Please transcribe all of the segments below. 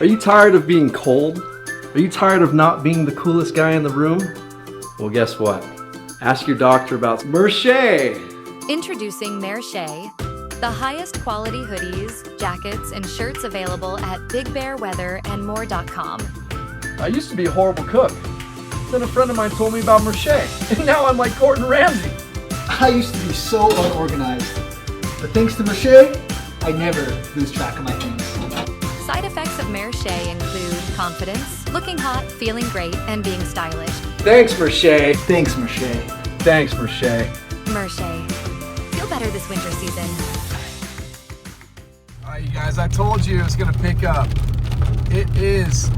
Are you tired of being cold? Are you tired of not being the coolest guy in the room? Well, guess what? Ask your doctor about Merce. Introducing Merce, the highest quality hoodies, jackets, and shirts available at bigbearweatherandmore.com. I used to be a horrible cook. Then a friend of mine told me about Merce, and now I'm like Gordon Ramsay. I used to be so unorganized, but thanks to Merce, I never lose track of my things. Side effects of Merce include confidence, looking hot, feeling great, and being stylish. Thanks, Merce. Thanks, Merce. Thanks, Merce. Merce. Feel better this winter season. Alright, you guys, I told you it was going to pick up.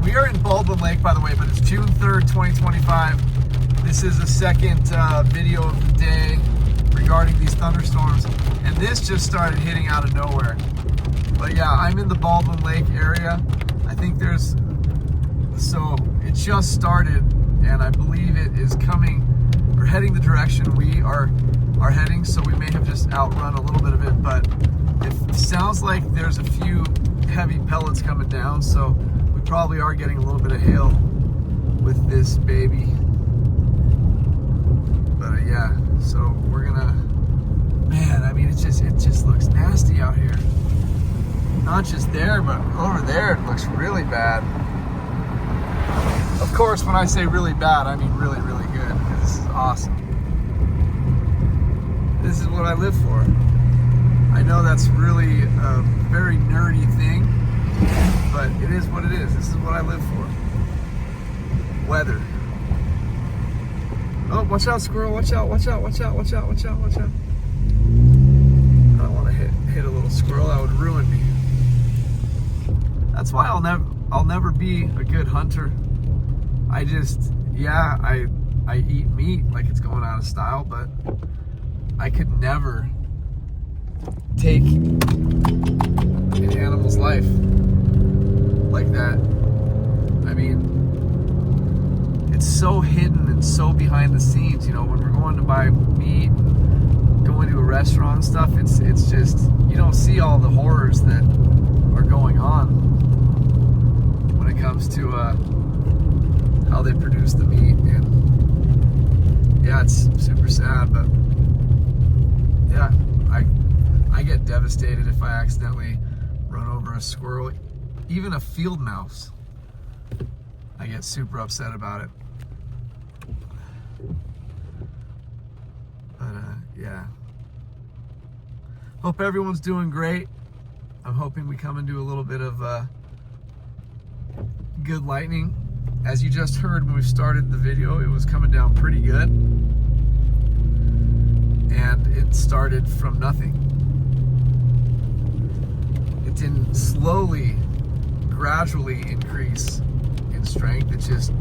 We are in Baldwin Lake, by the way, but it's June 3rd, 2025. This is the second video of the day regarding these thunderstorms, and this just started hitting out of nowhere. But yeah, I'm in the Baldwin Lake area. I think so it just started, and I believe it is coming, or heading the direction we are heading, so we may have just outrun a little bit of it, but it sounds like there's a few heavy pellets coming down, so we probably are getting a little bit of hail with this baby. But yeah, so we're gonna, man, I mean, it just looks nasty out here. Not just there, but over there it looks really bad. Of course, when I say really bad, I mean really, really good, because this is awesome. This is what I live for. I know that's really a very nerdy thing, but it is what it is. This is what I live for. Weather. Oh, watch out, squirrel. Watch out, watch out, watch out, watch out, watch out, watch out. I don't want to hit a little squirrel. That would ruin me. That's why I'll never be a good hunter. I eat meat like it's going out of style, but I could never take an animal's life like that. I mean, it's so hidden and so behind the scenes, you know, when we're going to buy meat, going to a restaurant and stuff, it's just, you don't see all the horrors that are going on when it comes to how they produce the meat. And yeah, it's super sad, but yeah, I get devastated if I accidentally run over a squirrel, even a field mouse. I get super upset about it. But yeah, hope everyone's doing great. I'm hoping we come into a little bit of good lightning. As you just heard when we started the video, it was coming down pretty good, and it started from nothing. It didn't slowly, gradually increase in strength. It just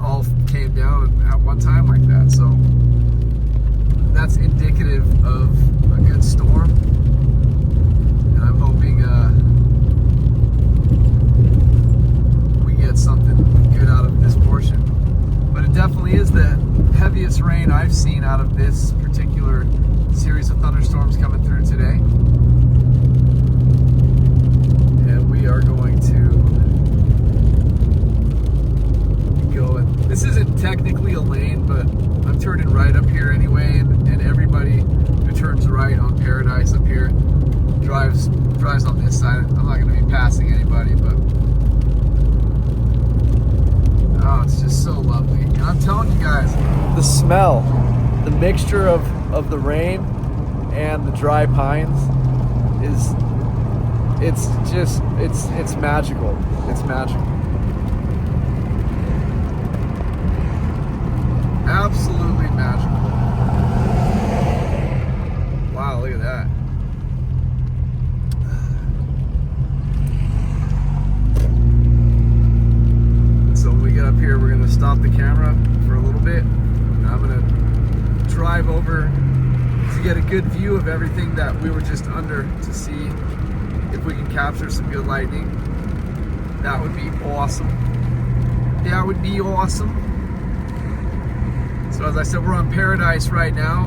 all came down at one time like that. So that's indicative of a good storm, and I'm hoping we get something good out of this portion. But it definitely is the heaviest rain I've seen out of this particular series of thunderstorms coming through today. And we are going to go, and this isn't technically a lane, but I'm turning right up here anyway, and everybody who turns right on Paradise up here drives on this side. I'm not going to be passing anybody, but oh, it's just so lovely. And I'm telling you guys, the smell, the mixture of the rain and the dry pines it's magical. It's magical. Absolutely magical. Wow, look at that. So when we get up here, we're going to stop the camera for a little bit, and I'm going to drive over to get a good view of everything that we were just under, to see if we can capture some good lightning. That would be awesome. That would be awesome. So as I said, we're on Paradise right now,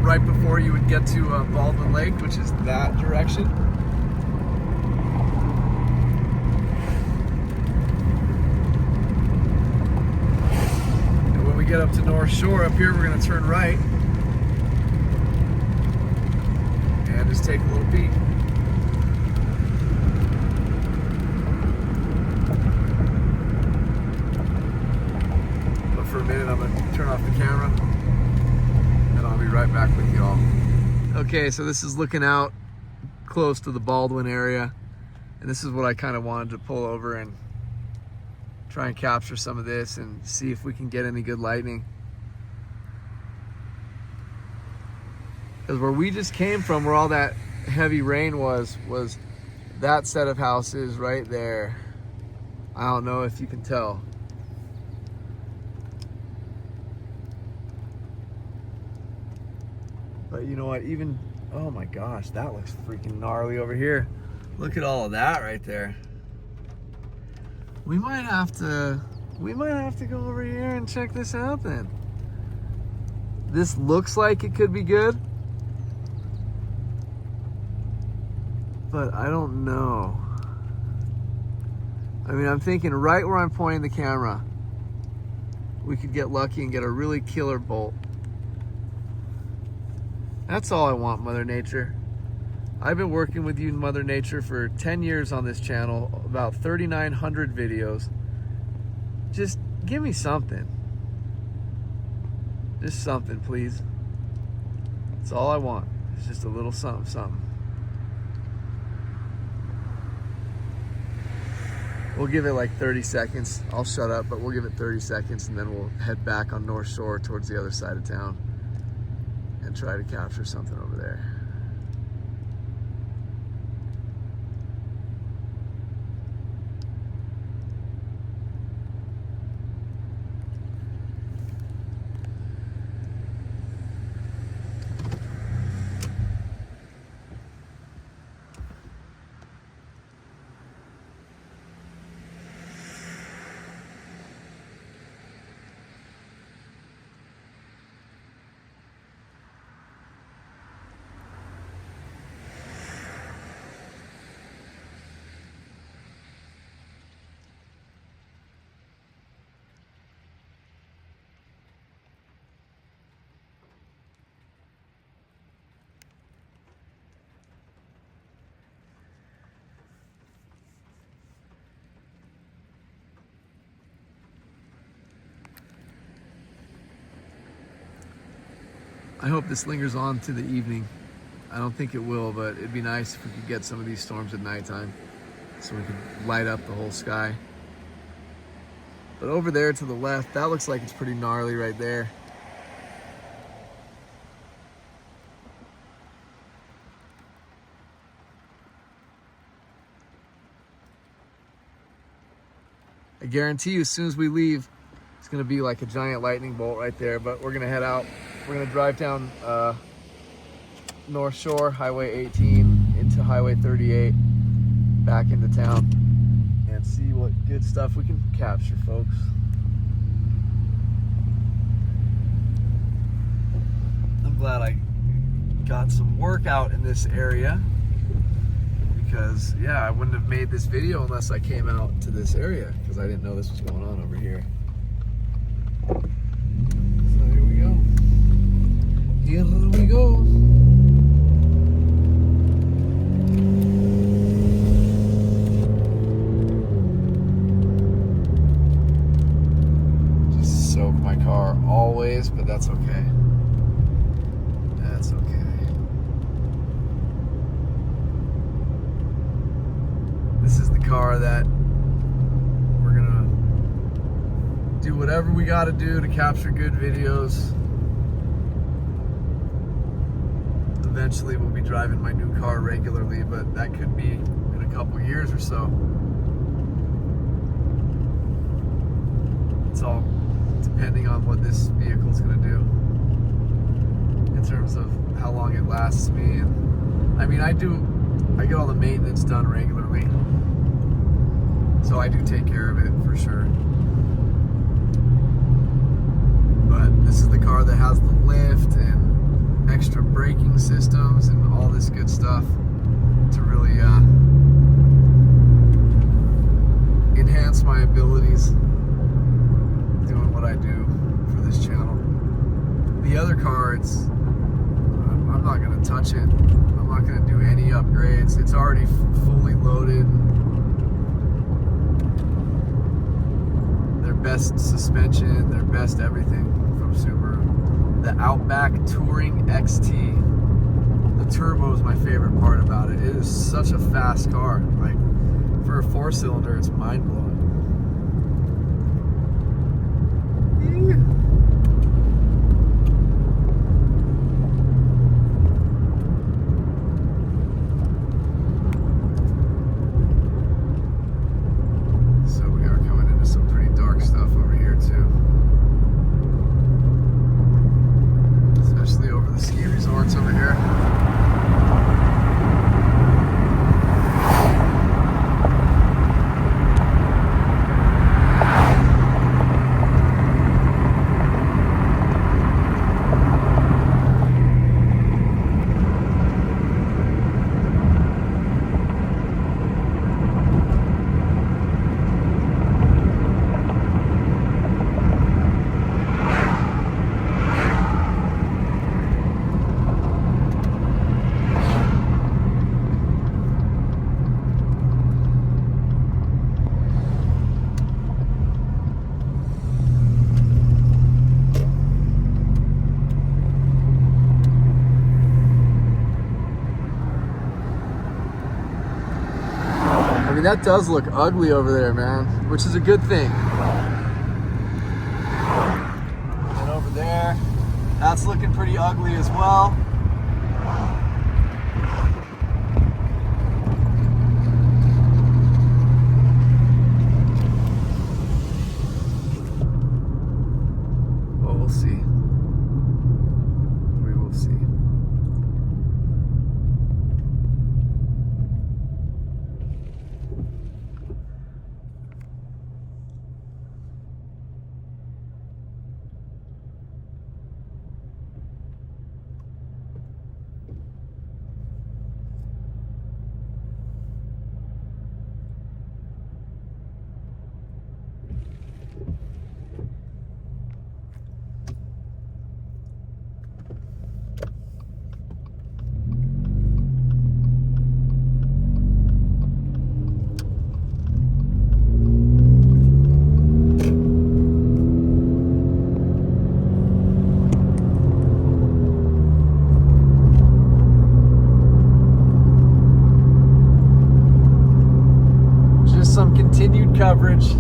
right before you would get to Baldwin Lake, which is that direction. get up to North Shore. Up here we're going to turn right and just take a little peek. But for a minute I'm going to turn off the camera and I'll be right back with you all. Okay, so this is looking out close to the Baldwin area, and this is what I kind of wanted to pull over and try and capture some of this and see if we can get any good lightning. Because where we just came from, where all that heavy rain was that set of houses right there. I don't know if you can tell. But you know what, even, oh my gosh, that looks freaking gnarly over here. Look at all of that right there. We might have to go over here and check this out then. This looks like it could be good, but I don't know. I mean, I'm thinking right where I'm pointing the camera, we could get lucky and get a really killer bolt. That's all I want, Mother Nature. I've been working with you, Mother Nature, for 10 years on this channel, about 3,900 videos. Just give me something. Just something, please. That's all I want. It's just a little something, something. We'll give it like 30 seconds. I'll shut up, but we'll give it 30 seconds and then we'll head back on North Shore towards the other side of town and try to capture something over there. I hope this lingers on to the evening. I don't think it will, but it'd be nice if we could get some of these storms at nighttime so we could light up the whole sky. But over there to the left, that looks like it's pretty gnarly right there. I guarantee you as soon as we leave, it's gonna be like a giant lightning bolt right there, but we're gonna head out. We're gonna drive down North Shore, Highway 18 into Highway 38, back into town, and see what good stuff we can capture, folks. I'm glad I got some work out in this area because, yeah, I wouldn't have made this video unless I came out to this area because I didn't know this was going on over here. So here we go. Here we go. Just soak my car always, but that's okay. That's okay. This is the car that we're gonna do whatever we gotta do to capture good videos. Eventually we'll be driving my new car regularly, but that could be in a couple years or so. It's all depending on what this vehicle's gonna do in terms of how long it lasts me. And I mean, I get all the maintenance done regularly, so I do take care of it for sure. But this is the car that has the lift and extra braking systems and all this good stuff to really enhance my abilities doing what I do for this channel. The other car, I'm not gonna touch it. I'm not gonna do any upgrades. It's already fully loaded. Their best suspension, their best everything from Subaru. The Outback Touring XT. The turbo is my favorite part about it. It is such a fast car. Like, for a 4-cylinder, it's mind-blowing. So we are coming into some pretty dark stuff over here too. Especially over the ski resorts over here. I mean, that does look ugly over there, man, which is a good thing. And over there, that's looking pretty ugly as well. Well, we'll see. We will see. Some continued coverage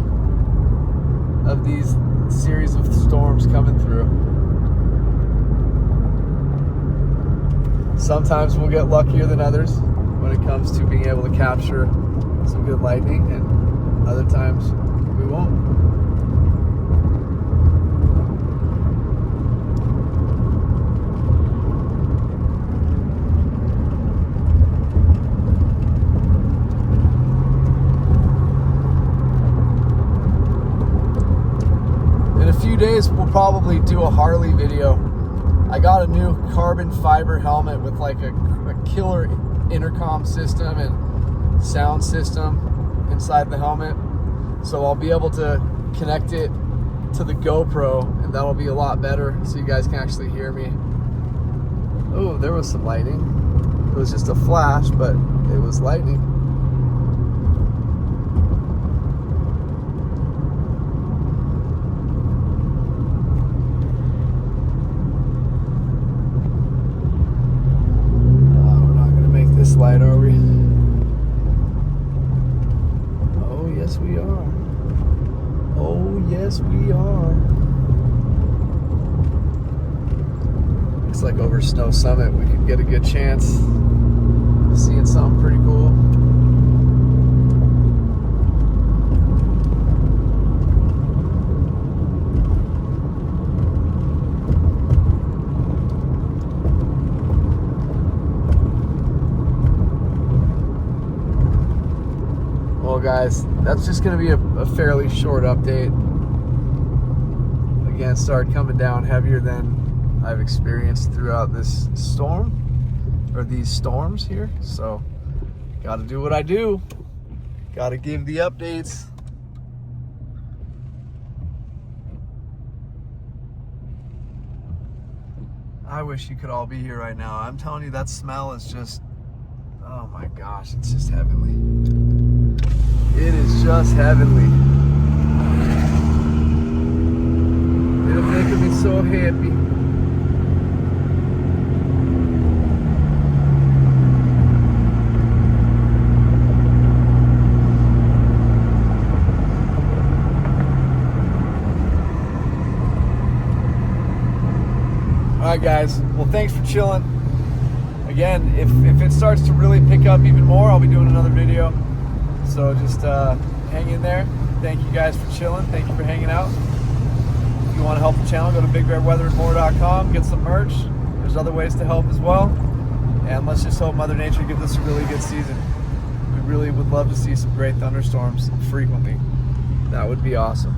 of these series of storms coming through. Sometimes we'll get luckier than others when it comes to being able to capture some good lightning, and other times we won't. Days we'll probably do a Harley video. I got a new carbon fiber helmet with like a killer intercom system and sound system inside the helmet, so I'll be able to connect it to the GoPro, and that'll be a lot better so you guys can actually hear me. Oh, there was some lightning. It was just a flash, but it was lightning. Light, are we? Oh yes we are. Oh yes we are. Looks like over Snow Summit we could get a good chance of seeing something pretty cool. Guys, that's just going to be a fairly short update. Again, started coming down heavier than I've experienced throughout this storm, or these storms here. So, got to do what I do. Got to give the updates. I wish you could all be here right now. I'm telling you, that smell is just, oh my gosh, it's just heavenly. It is just heavenly. It'll make me so happy. All right, guys. Well, thanks for chilling. Again, if it starts to really pick up even more, I'll be doing another video. So just hang in there. Thank you guys for chilling. Thank you for hanging out. If you want to help the channel, go to bigredweatherandmore.com, get some merch. There's other ways to help as well. And let's just hope Mother Nature gives us a really good season. We really would love to see some great thunderstorms frequently. That would be awesome.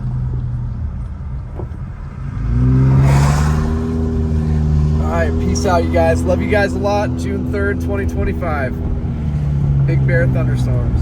All right, peace out, you guys. Love you guys a lot. June 3rd, 2025. Big Bear thunderstorms.